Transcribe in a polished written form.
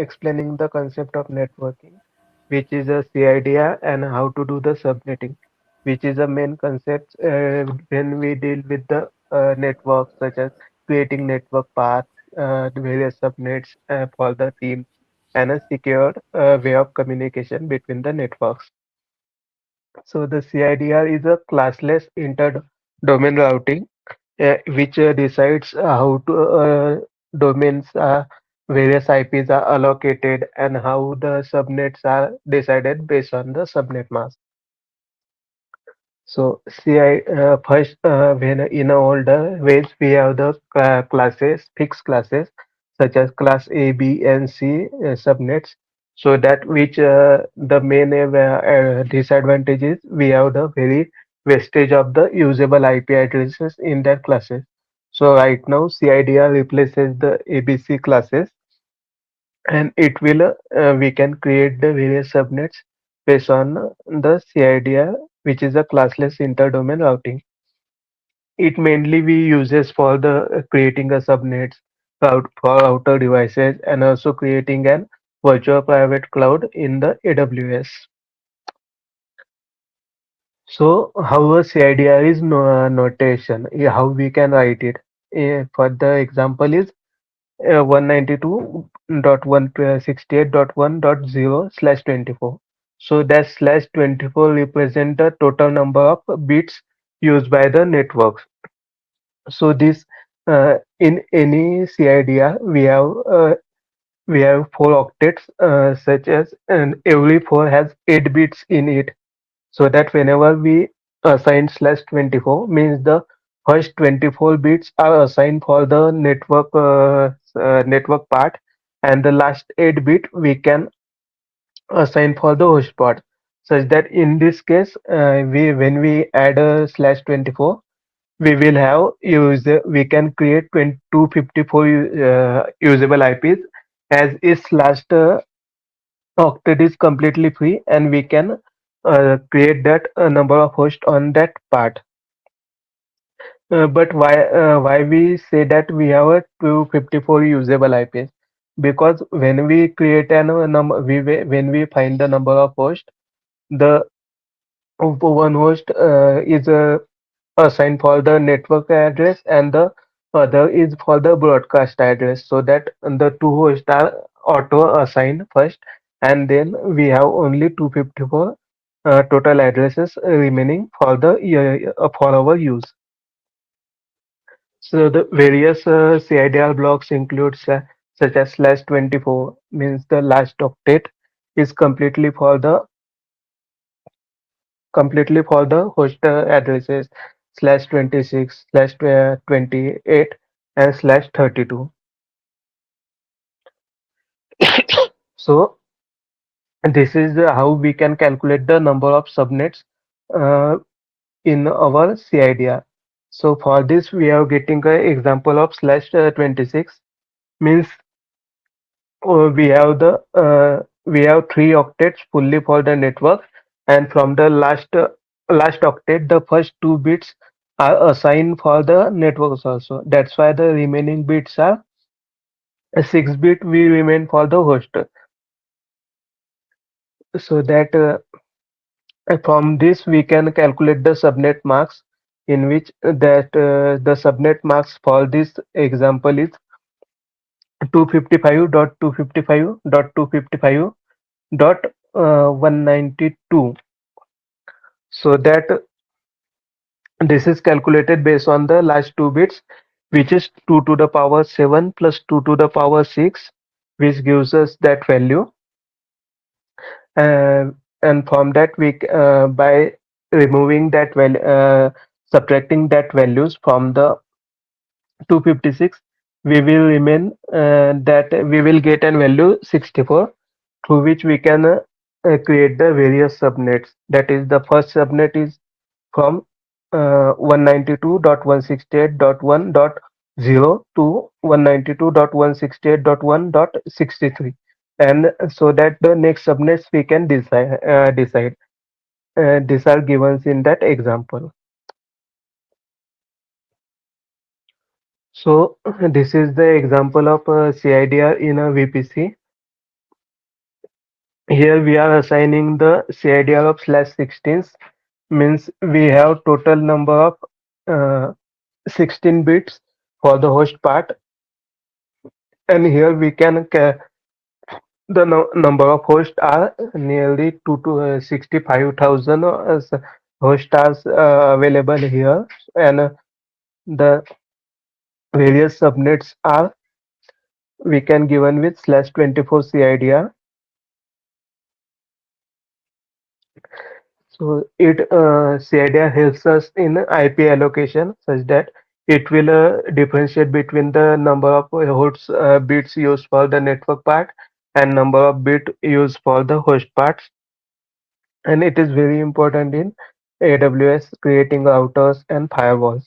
explaining the concept of networking, which is a CIDR, and how to do the subnetting, which is a main concept when we deal with the networks, such as creating network paths, the various subnets for the team, and a secure way of communication between the networks. So the CIDR is a classless inter-domain routing which decides how to domains various IPs are allocated and how the subnets are decided based on the subnet mask. So CI first when in older ways we have the classes, fixed classes such as class A, B, and C subnets. So that which the main disadvantage is we have the very wastage of the usable IP addresses in that classes. So right now CIDR replaces the ABC classes, and it will we can create the various subnets based on the CIDR, which is a classless interdomain routing. It mainly we uses for the creating a subnets for outer devices and also creating an virtual private cloud in the AWS. So how a CIDR is notation, how we can write it. For the example is 192.168.1.0/24. So that slash 24 represent the total number of bits used by the networks. So this in any CIDR we have four octets such as, and every four has 8 bits in it. So that whenever we assign slash 24 means the first 24 bits are assigned for the network part, and the last 8 bit we can assign for the host part, such that in this case we when we add a slash 24 we will have we can create 254 usable IPs, as its last octet is completely free, and we can create that number of hosts on that part. But why we say that we have a 254 usable IPs? Because when we create an number, when we find the number of hosts, the one host is assigned for the network address, and the other is for the broadcast address, so that the two hosts are auto assigned first, and then we have only 254 total addresses remaining for the for our use. So the various CIDR blocks include such as slash 24 means the last octet is completely for the host addresses, slash 26 slash 28 and slash 32. So this is how we can calculate the number of subnets uh, in our CIDR. So for this we are getting an example of slash 26 means we have three octets fully for the network, and from the last octet the first two bits are assigned for the networks also. That's why the remaining bits are a 6 bit we remain for the host. So that from this we can calculate the subnet marks, in which that the subnet marks for this example is 255.255.255.192. So that this is calculated based on the last two bits, which is 2 to the power 7 plus 2 to the power 6, which gives us that value. Uh, and from that, by removing that value, subtracting that values from the 256, we will remain that we will get an value 64, through which we can create the various subnets. That is, the first subnet is from 192.168.1.0 to 192.168.1.63, and so that the next subnets we can decide. These are given in that example. So this is the example of CIDR in a VPC. Here we are assigning the CIDR of /16, means we have total number of uh, 16 bits for the host part, and here we can the number of hosts are nearly 65,000 as hosts are available here, and the various subnets are we can given with /24 CIDR. So it CIDR helps us in IP allocation such that it will differentiate between the number of hosts bits used for the network part and number of bit used for the host parts. And it is very important in AWS creating routers and firewalls.